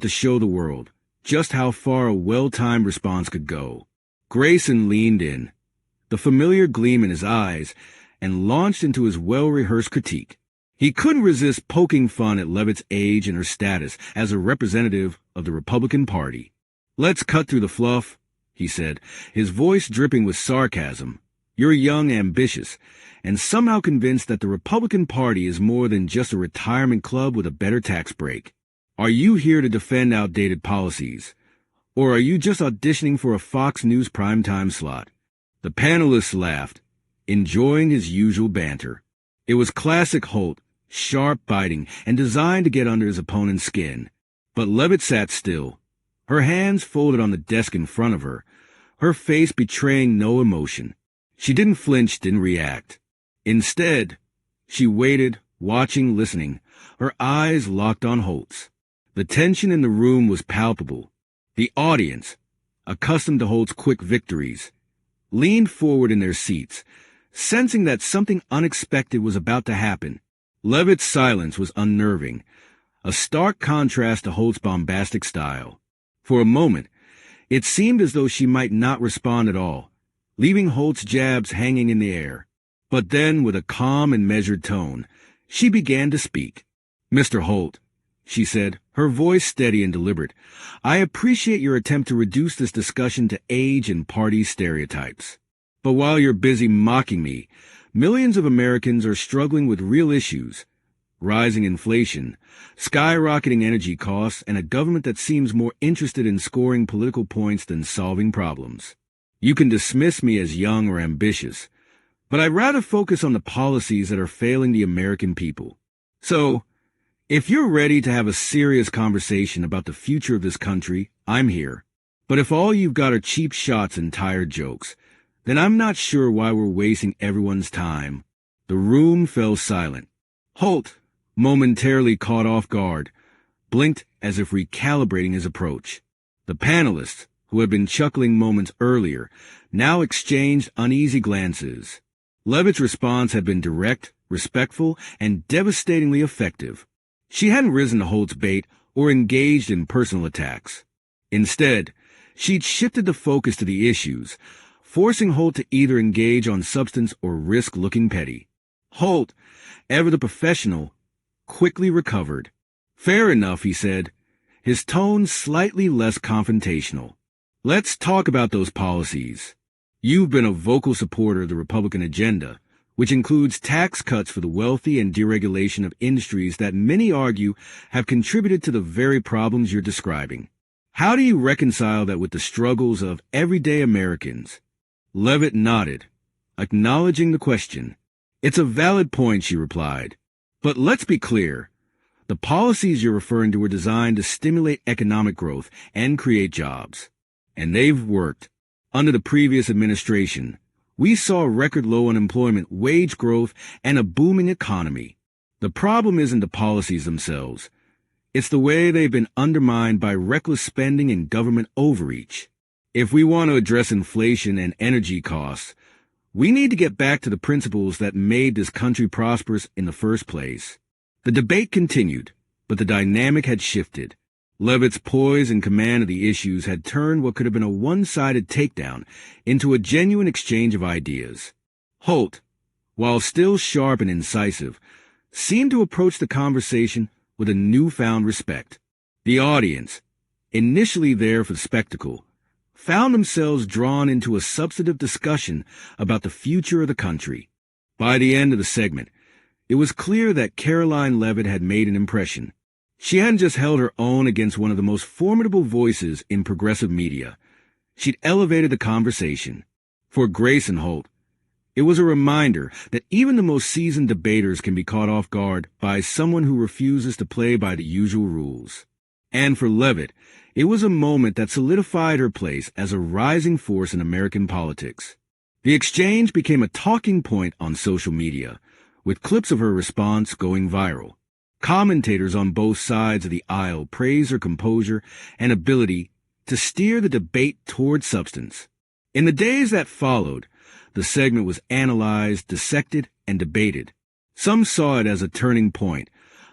to show the world just how far a well-timed response could go. Grayson leaned in, the familiar gleam in his eyes, and launched into his well-rehearsed critique. He couldn't resist poking fun at Levit's age and her status as a representative of the Republican Party. "Let's cut through the fluff," he said, his voice dripping with sarcasm. "You're young, ambitious, and somehow convinced that the Republican Party is more than just a retirement club with a better tax break. Are you here to defend outdated policies? Or are you just auditioning for a Fox News primetime slot?" The panelists laughed, enjoying his usual banter. It was classic Holt, sharp, biting, and designed to get under his opponent's skin. But Levit sat still, her hands folded on the desk in front of her, her face betraying no emotion. She didn't flinch, didn't react. Instead, she waited, watching, listening, her eyes locked on Holt's. The tension in the room was palpable. The audience, accustomed to Holt's quick victories, leaned forward in their seats, sensing that something unexpected was about to happen. Levit's silence was unnerving, a stark contrast to Holt's bombastic style. For a moment, it seemed as though she might not respond at all, leaving Holt's jabs hanging in the air. But then, with a calm and measured tone, she began to speak. "Mr. Holt," she said, her voice steady and deliberate, "I appreciate your attempt to reduce this discussion to age and party stereotypes. But while you're busy mocking me, millions of Americans are struggling with real issues: rising inflation, skyrocketing energy costs, and a government that seems more interested in scoring political points than solving problems. You can dismiss me as young or ambitious, but I'd rather focus on the policies that are failing the American people. So, if you're ready to have a serious conversation about the future of this country, I'm here. But if all you've got are cheap shots and tired jokes, then I'm not sure why we're wasting everyone's time." The room fell silent. Holt, momentarily caught off guard, blinked as if recalibrating his approach. The panelists, who had been chuckling moments earlier, now exchanged uneasy glances. Levit's response had been direct, respectful, and devastatingly effective. She hadn't risen to Holt's bait or engaged in personal attacks. Instead, she'd shifted the focus to the issues, forcing Holt to either engage on substance or risk looking petty. Holt, ever the professional, quickly recovered. "Fair enough," he said, his tone slightly less confrontational. "Let's talk about those policies. You've been a vocal supporter of the Republican agenda, which includes tax cuts for the wealthy and deregulation of industries that many argue have contributed to the very problems you're describing. How do you reconcile that with the struggles of everyday Americans?" Levit nodded, acknowledging the question. "It's a valid point," she replied. "But let's be clear. The policies you're referring to were designed to stimulate economic growth and create jobs. And they've worked. Under the previous administration, we saw record low unemployment, wage growth, and a booming economy. The problem isn't the policies themselves. It's the way they've been undermined by reckless spending and government overreach. If we want to address inflation and energy costs, we need to get back to the principles that made this country prosperous in the first place." The debate continued, but the dynamic had shifted. Levit's poise and command of the issues had turned what could have been a one-sided takedown into a genuine exchange of ideas. Holt, while still sharp and incisive, seemed to approach the conversation with a newfound respect. The audience, initially there for spectacle, found themselves drawn into a substantive discussion about the future of the country. By the end of the segment, it was clear that Caroline Levit had made an impression. She hadn't just held her own against one of the most formidable voices in progressive media. She'd elevated the conversation. For Grayson Holt, it was a reminder that even the most seasoned debaters can be caught off guard by someone who refuses to play by the usual rules. And for Levit, it was a moment that solidified her place as a rising force in American politics. The exchange became a talking point on social media, with clips of her response going viral. Commentators on both sides of the aisle praised her composure and ability to steer the debate toward substance. In the days that followed, the segment was analyzed, dissected, and debated. Some saw it as a turning point,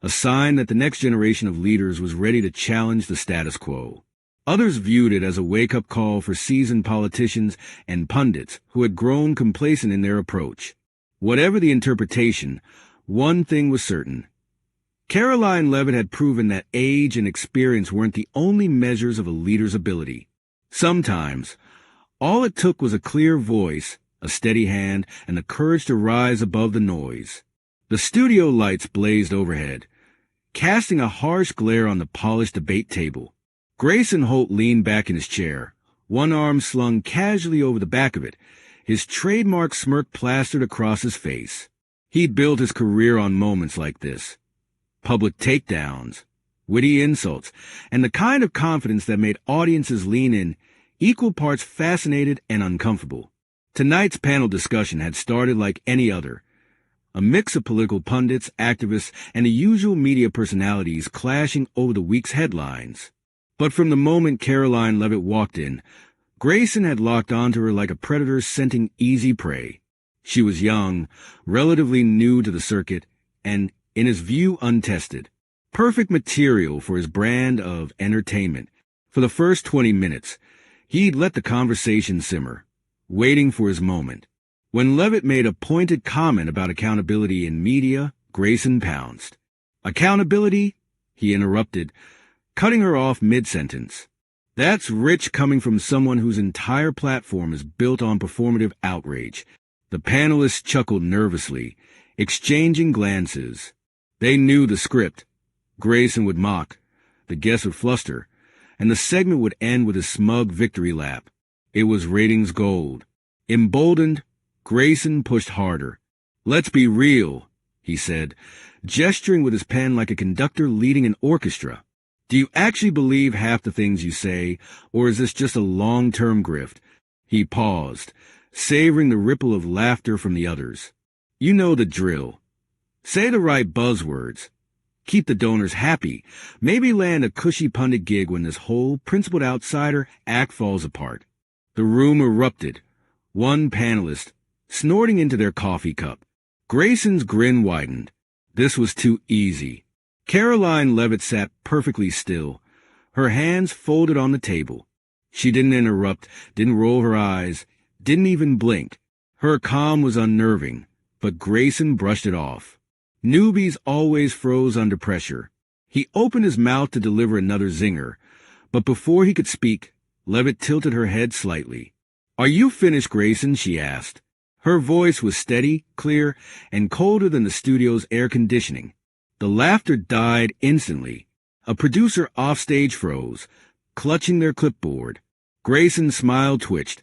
a sign that the next generation of leaders was ready to challenge the status quo. Others viewed it as a wake-up call for seasoned politicians and pundits who had grown complacent in their approach. Whatever the interpretation, one thing was certain. Caroline Levit had proven that age and experience weren't the only measures of a leader's ability. Sometimes, all it took was a clear voice, a steady hand, and the courage to rise above the noise. The studio lights blazed overhead, casting a harsh glare on the polished debate table. Grayson Holt leaned back in his chair, one arm slung casually over the back of it, his trademark smirk plastered across his face. He'd built his career on moments like this. Public takedowns, witty insults, and the kind of confidence that made audiences lean in, equal parts fascinated and uncomfortable. Tonight's panel discussion had started like any other. A mix of political pundits, activists, and the usual media personalities clashing over the week's headlines. But from the moment Caroline Levit walked in, Grayson had locked onto her like a predator scenting easy prey. She was young, relatively new to the circuit, and, in his view, untested. Perfect material for his brand of entertainment. For the first 20 minutes, he'd let the conversation simmer, waiting for his moment. When Levit made a pointed comment about accountability in media, Grayson pounced. Accountability? He interrupted, cutting her off mid-sentence. That's rich coming from someone whose entire platform is built on performative outrage. The panelists chuckled nervously, exchanging glances. They knew the script. Grayson would mock, the guests would fluster, and the segment would end with a smug victory lap. It was ratings gold. Emboldened, Grayson pushed harder. Let's be real, he said, gesturing with his pen like a conductor leading an orchestra. Do you actually believe half the things you say, or is this just a long-term grift? He paused, savoring the ripple of laughter from the others. You know the drill. Say the right buzzwords. Keep the donors happy. Maybe land a cushy pundit gig when this whole principled outsider act falls apart. The room erupted. One panelist, snorting into their coffee cup. Grayson's grin widened. This was too easy. Caroline Levit sat perfectly still, her hands folded on the table. She didn't interrupt, didn't roll her eyes, didn't even blink. Her calm was unnerving, but Grayson brushed it off. Newbies always froze under pressure. He opened his mouth to deliver another zinger, but before he could speak, Levit tilted her head slightly. Are you finished, Grayson? She asked. Her voice was steady, clear, and colder than the studio's air conditioning. The laughter died instantly. A producer offstage froze, clutching their clipboard. Grayson's smile twitched,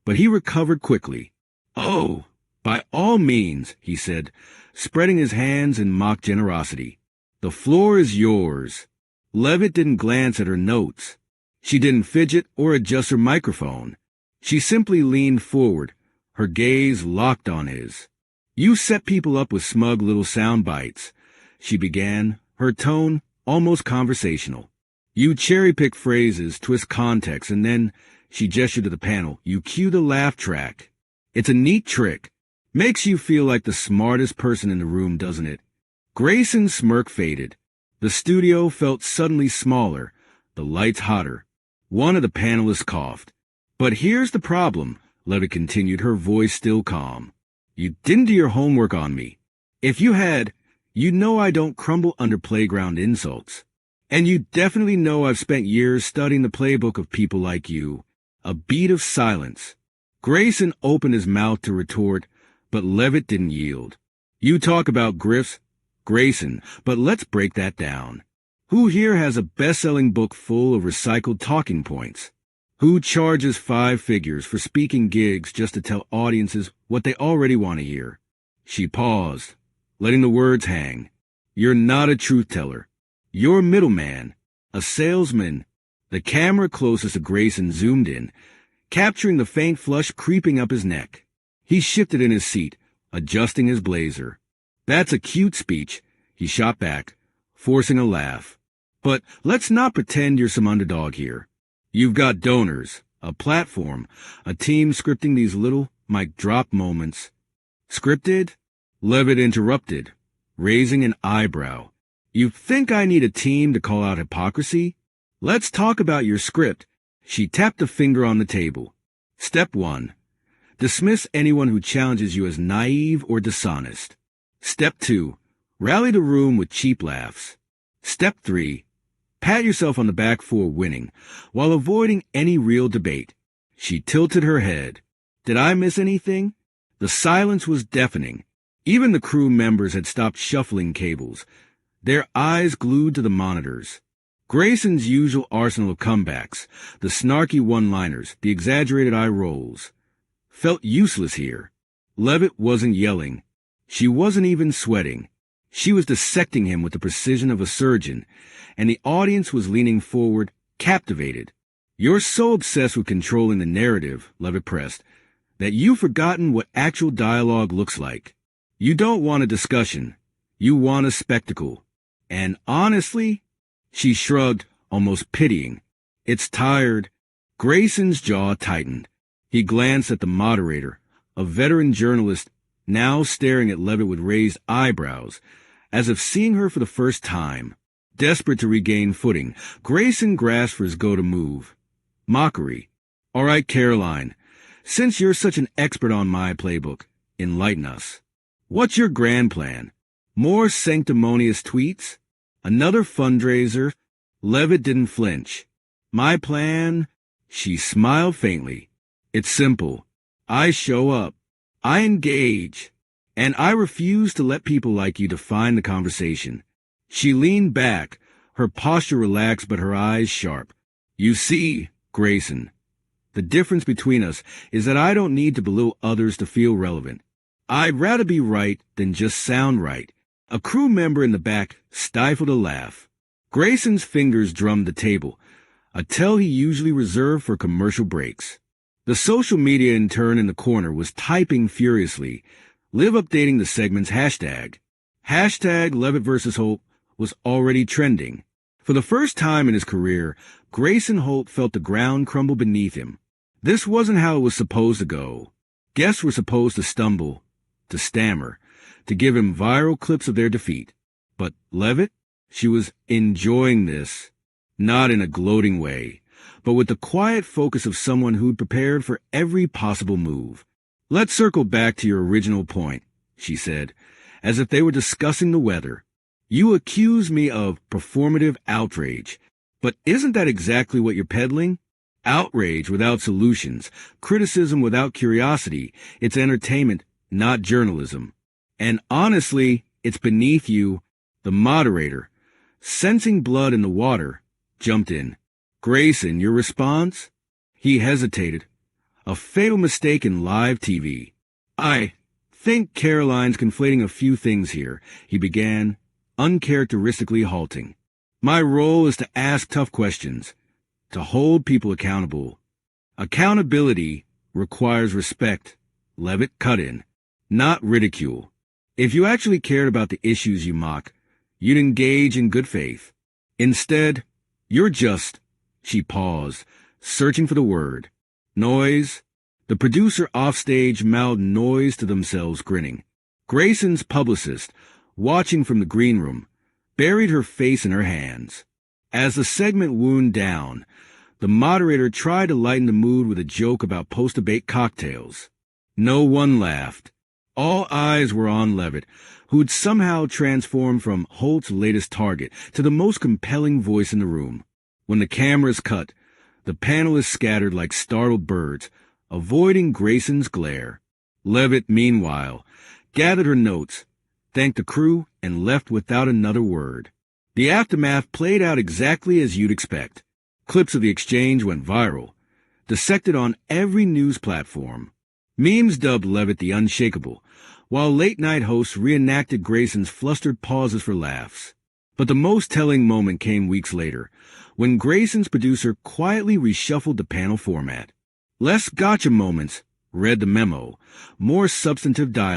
but he recovered quickly. Oh, by all means, he said, spreading his hands in mock generosity. The floor is yours. Levit didn't glance at her notes. She didn't fidget or adjust her microphone. She simply leaned forward, her gaze locked on his. You set people up with smug little sound bites, she began, her tone almost conversational. You cherry-pick phrases, twist context, and then, she gestured to the panel, you cue the laugh track. It's a neat trick. Makes you feel like the smartest person in the room, doesn't it? Grayson's smirk faded. The studio felt suddenly smaller, the lights hotter. One of the panelists coughed. But here's the problem, Levit continued, her voice still calm. You didn't do your homework on me. If you had, you know I don't crumble under playground insults. And you definitely know I've spent years studying the playbook of people like you. A beat of silence. Grayson opened his mouth to retort, but Levit didn't yield. You talk about grifts, Grayson, but let's break that down. Who here has a best-selling book full of recycled talking points? Who charges 5 figures for speaking gigs just to tell audiences what they already want to hear? She paused, letting the words hang. You're not a truth teller. You're a middleman, a salesman. The camera closest to Grayson zoomed in, capturing the faint flush creeping up his neck. He shifted in his seat, adjusting his blazer. That's a cute speech, he shot back, forcing a laugh. But let's not pretend you're some underdog here. You've got donors, a platform, a team scripting these little mic drop moments. Scripted? Levit interrupted, raising an eyebrow. You think I need a team to call out hypocrisy? Let's talk about your script. She tapped a finger on the table. Step 1. Dismiss anyone who challenges you as naive or dishonest. Step 2. Rally the room with cheap laughs. Step 3. Pat yourself on the back for winning, while avoiding any real debate. She tilted her head. Did I miss anything? The silence was deafening. Even the crew members had stopped shuffling cables, their eyes glued to the monitors. Grayson's usual arsenal of comebacks, the snarky one-liners, the exaggerated eye rolls, felt useless here. Levit wasn't yelling. She wasn't even sweating. She was dissecting him with the precision of a surgeon, and the audience was leaning forward, captivated. You're so obsessed with controlling the narrative, Levit pressed, that you've forgotten what actual dialogue looks like. You don't want a discussion. You want a spectacle. And honestly, she shrugged, almost pitying. It's tired. Grayson's jaw tightened. He glanced at the moderator, a veteran journalist, now staring at Levit with raised eyebrows, as if seeing her for the first time. Desperate to regain footing, Grayson grasped for his go-to move. Mockery. All right, Caroline, since you're such an expert on my playbook, enlighten us. What's your grand plan? More sanctimonious tweets? Another fundraiser? Levit didn't flinch. My plan? She smiled faintly. It's simple. I show up. I engage. And I refuse to let people like you define the conversation. She leaned back, her posture relaxed but her eyes sharp. You see, Grayson, the difference between us is that I don't need to belittle others to feel relevant. I'd rather be right than just sound right. A crew member in the back stifled a laugh. Grayson's fingers drummed the table, a tell he usually reserved for commercial breaks. The social media intern in the corner was typing furiously, live updating the segment's hashtag. Hashtag Levit vs. Holt was already trending. For the first time in his career, Grayson Holt felt the ground crumble beneath him. This wasn't how it was supposed to go. Guests were supposed to stumble, to stammer, to give him viral clips of their defeat. But Levit? She was enjoying this, not in a gloating way, but with the quiet focus of someone who'd prepared for every possible move. Let's circle back to your original point, she said, as if they were discussing the weather. You accuse me of performative outrage, but isn't that exactly what you're peddling? Outrage without solutions, criticism without curiosity. It's entertainment, not journalism. And honestly, it's beneath you. The moderator, sensing blood in the water, jumped in. Grayson, your response? He hesitated. A fatal mistake in live TV. I think Caroline's conflating a few things here, he began, uncharacteristically halting. My role is to ask tough questions, to hold people accountable. Accountability requires respect. Levit cut in, not ridicule. If you actually cared about the issues you mock, you'd engage in good faith. Instead, you're just, she paused, searching for the word. Noise. The producer offstage mouthed noise to themselves, grinning. Grayson's publicist, watching from the green room, buried her face in her hands. As the segment wound down, the moderator tried to lighten the mood with a joke about post-debate cocktails. No one laughed. All eyes were on Levit, who'd somehow transformed from Holt's latest target to the most compelling voice in the room. When the cameras cut, the panelists scattered like startled birds, avoiding Grayson's glare. Levit, meanwhile, gathered her notes, thanked the crew, and left without another word. The aftermath played out exactly as you'd expect. Clips of the exchange went viral, dissected on every news platform. Memes dubbed Levit the Unshakable, while late-night hosts reenacted Grayson's flustered pauses for laughs. But the most telling moment came weeks later, when Grayson's producer quietly reshuffled the panel format. Less gotcha moments, read the memo, more substantive dialogue.